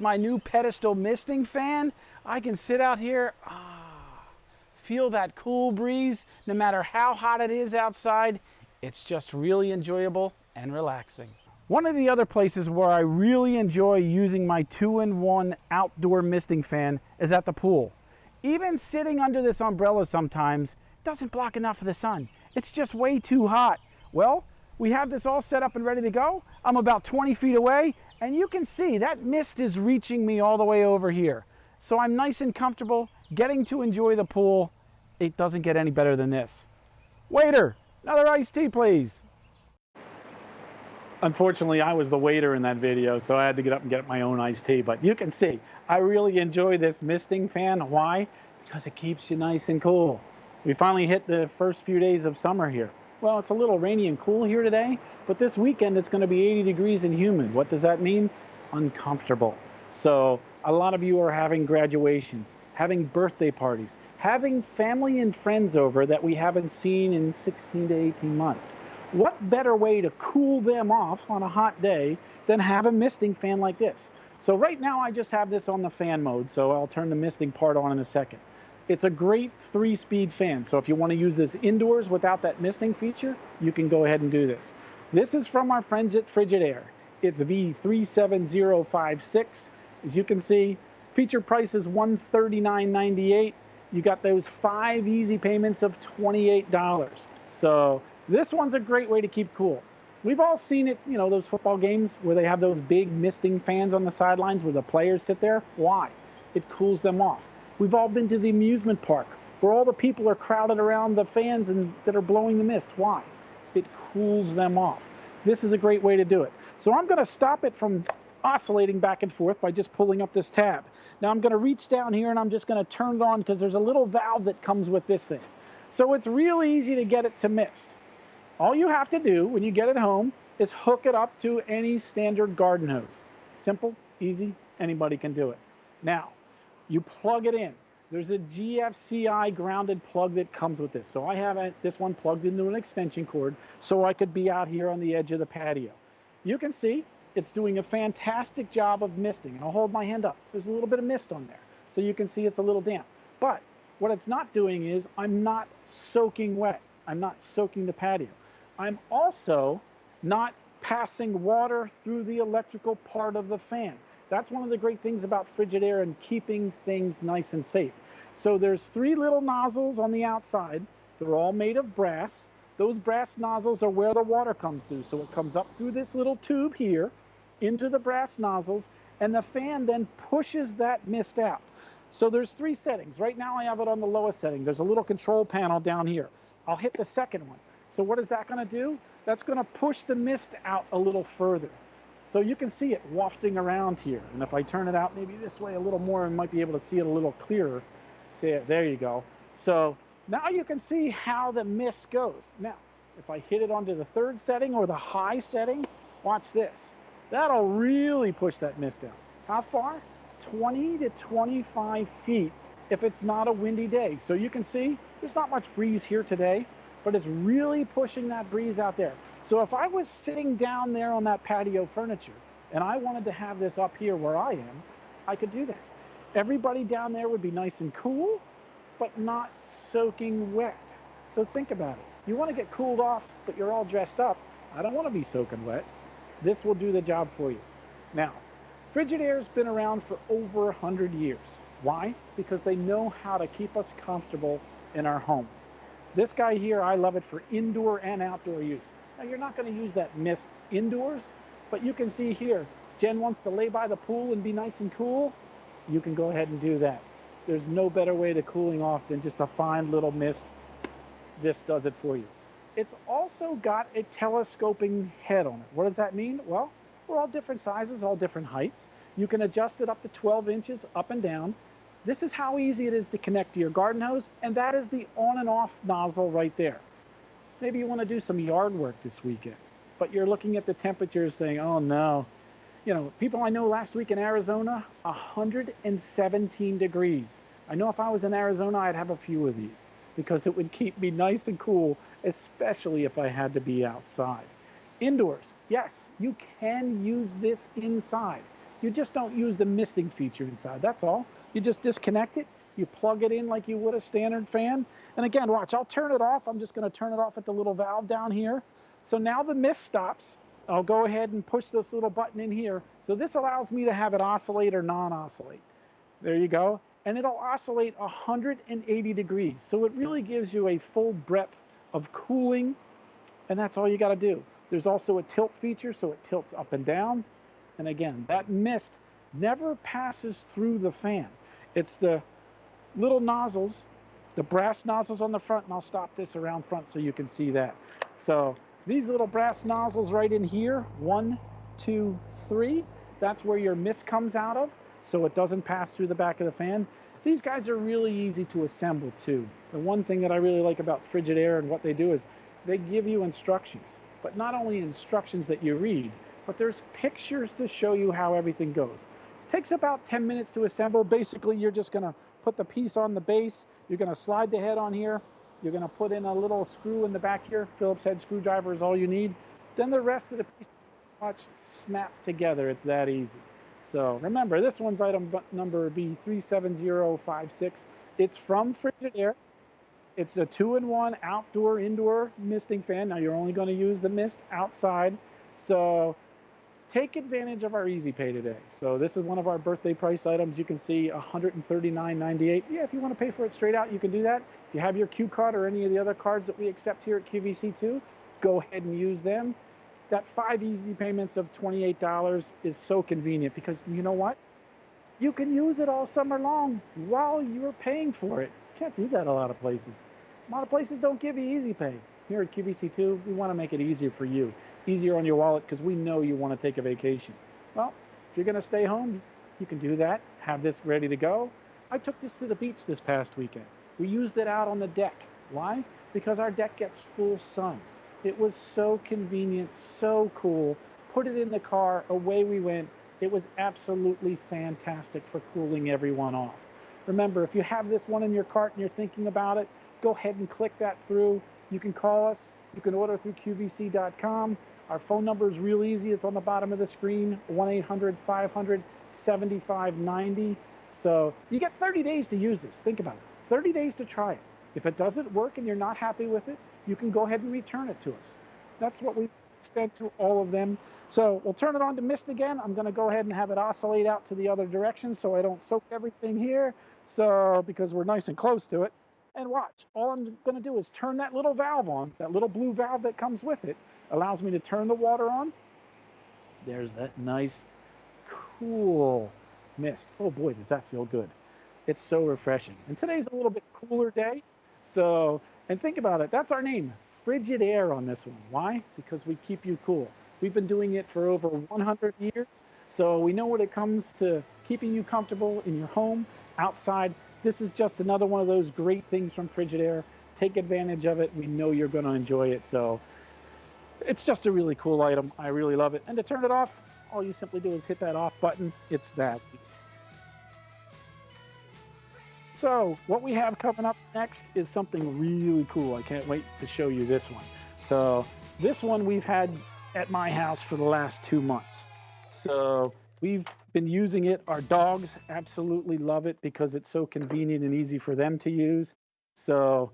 My new pedestal misting fan, I can sit out here, feel that cool breeze no matter how hot it is outside. It's just really enjoyable and relaxing. One of the other places where I really enjoy using my 2-in-1 outdoor misting fan is at the pool. Even sitting under this umbrella sometimes doesn't block enough of the sun. It's just way too hot. Well, we have this all set up and ready to go. I'm about 20 feet away, and you can see that mist is reaching me all the way over here. So I'm nice and comfortable getting to enjoy the pool. It doesn't get any better than this. Waiter, another iced tea, please. Unfortunately, I was the waiter in that video, so I had to get up and get my own iced tea. But you can see, I really enjoy this misting fan. Why? Because it keeps you nice and cool. We finally hit the first few days of summer here. Well, it's a little rainy and cool here today, but this weekend it's going to be 80 degrees and humid. What does that mean? Uncomfortable. So a lot of you are having graduations, having birthday parties, having family and friends over that we haven't seen in 16 to 18 months. What better way to cool them off on a hot day than have a misting fan like this? So right now I just have this on the fan mode, so I'll turn the misting part on in a second. It's a great 3-speed fan, so if you want to use this indoors without that misting feature, you can go ahead and do this. This is from our friends at Frigidaire. It's V37056. As you can see, feature price is $139.98. You got those 5 easy payments of $28. So this one's a great way to keep cool. We've all seen it, you know, those football games where they have those big misting fans on the sidelines where the players sit there. Why? It cools them off. We've all been to the amusement park where all the people are crowded around the fans that are blowing the mist. Why? It cools them off. This is a great way to do it. So I'm going to stop it from oscillating back and forth by just pulling up this tab. Now I'm going to reach down here and I'm just going to turn it on because there's a little valve that comes with this thing. So it's really easy to get it to mist. All you have to do when you get it home is hook it up to any standard garden hose. Simple, easy, anybody can do it. Now, you plug it in. There's a GFCI grounded plug that comes with this. So I have this one plugged into an extension cord so I could be out here on the edge of the patio. You can see it's doing a fantastic job of misting. And I'll hold my hand up. There's a little bit of mist on there. So you can see it's a little damp. But what it's not doing is I'm not soaking wet. I'm not soaking the patio. I'm also not passing water through the electrical part of the fan. That's one of the great things about Frigidaire and keeping things nice and safe. So there's 3 little nozzles on the outside. They're all made of brass. Those brass nozzles are where the water comes through. So it comes up through this little tube here into the brass nozzles, and the fan then pushes that mist out. So there's 3 settings. Right now I have it on the lowest setting. There's a little control panel down here. I'll hit the second one. So what is that going to do? That's going to push the mist out a little further. So you can see it wafting around here. And if I turn it out maybe this way a little more, I might be able to see it a little clearer. See it, there you go. So now you can see how the mist goes. Now, if I hit it onto the 3rd setting or the high setting, watch this. That'll really push that mist out. How far? 20 to 25 feet if it's not a windy day. So you can see there's not much breeze here today, but it's really pushing that breeze out there. So if I was sitting down there on that patio furniture and I wanted to have this up here where I am, I could do that. Everybody down there would be nice and cool, but not soaking wet. So think about it. You want to get cooled off, but you're all dressed up. I don't want to be soaking wet. This will do the job for you. Now, Frigidaire's been around for over 100 years. Why? Because they know how to keep us comfortable in our homes. This guy here, I love it for indoor and outdoor use. Now, you're not going to use that mist indoors, but you can see here, Jen wants to lay by the pool and be nice and cool. You can go ahead and do that. There's no better way to cooling off than just a fine little mist. This does it for you. It's also got a telescoping head on it. What does that mean? Well, we're all different sizes, all different heights. You can adjust it up to 12 inches up and down. This is how easy it is to connect to your garden hose, and that is the on and off nozzle right there. Maybe you want to do some yard work this weekend, but you're looking at the temperatures saying, oh no. You know, people I know last week in Arizona, 117 degrees. I know if I was in Arizona, I'd have a few of these because it would keep me nice and cool, especially if I had to be outside. Indoors, yes, you can use this inside. You just don't use the misting feature inside. That's all. You just disconnect it. You plug it in like you would a standard fan. And again, watch, I'll turn it off. I'm just going to turn it off at the little valve down here. So now the mist stops. I'll go ahead and push this little button in here. So this allows me to have it oscillate or non-oscillate. There you go. And it'll oscillate 180 degrees. So it really gives you a full breadth of cooling. And that's all you got to do. There's also a tilt feature, so it tilts up and down. And again, that mist never passes through the fan. It's the little nozzles, the brass nozzles on the front, and I'll stop this around front so you can see that. So these little brass nozzles right in here, 1, 2, 3, that's where your mist comes out of, so it doesn't pass through the back of the fan. These guys are really easy to assemble too. The one thing that I really like about Frigidaire and what they do is they give you instructions, but not only instructions that you read, but there's pictures to show you how everything goes. Takes about 10 minutes to assemble. Basically, you're just gonna put the piece on the base. You're gonna slide the head on here. You're gonna put in a little screw in the back here. Phillips head screwdriver is all you need. Then the rest of the piece watch snap together. It's that easy. So remember, this one's item number B37056. It's from Frigidaire. It's a 2-in-1 outdoor, indoor misting fan. Now you're only gonna use the mist outside. So take advantage of our Easy Pay today. So this is one of our birthday price items. You can see $139.98. Yeah, if you want to pay for it straight out, you can do that. If you have your Q card or any of the other cards that we accept here at QVC2, go ahead and use them. That 5 easy payments of $28 is so convenient because you know what? You can use it all summer long while you're paying for it. You can't do that a lot of places. A lot of places don't give you Easy Pay. Here at QVC2, we want to make it easier for you. Easier on your wallet because we know you want to take a vacation. Well, if you're going to stay home, you can do that. Have this ready to go. I took this to the beach this past weekend. We used it out on the deck. Why? Because our deck gets full sun. It was so convenient, so cool. Put it in the car, away we went. It was absolutely fantastic for cooling everyone off. Remember, if you have this one in your cart and you're thinking about it, go ahead and click that through. You can call us. You can order through QVC.com. Our phone number is real easy. It's on the bottom of the screen, 1-800-500-7590. So you get 30 days to use this. Think about it. 30 days to try it. If it doesn't work and you're not happy with it, you can go ahead and return it to us. That's what we extend to all of them. So we'll turn it on to mist again. I'm going to go ahead and have it oscillate out to the other direction so I don't soak everything here. So because we're nice and close to it. And watch, all I'm going to do is turn that little valve on, that little blue valve that comes with it, allows me to turn the water on. There's that nice, cool mist. Oh boy, does that feel good. It's so refreshing. And today's a little bit cooler day. So, and think about it, that's our name, Frigidaire on this one. Why? Because we keep you cool. We've been doing it for over 100 years. So we know when it comes to keeping you comfortable in your home, outside. This is just another one of those great things from Frigidaire. Take advantage of it. We know you're going to enjoy it. So it's just a really cool item. I really love it. And to turn it off, all you simply do is hit that off button. It's that. So what we have coming up next is something really cool. I can't wait to show you this one. So this one we've had at my house for the last 2 months. So we've been using it. Our dogs absolutely love it because it's so convenient and easy for them to use. So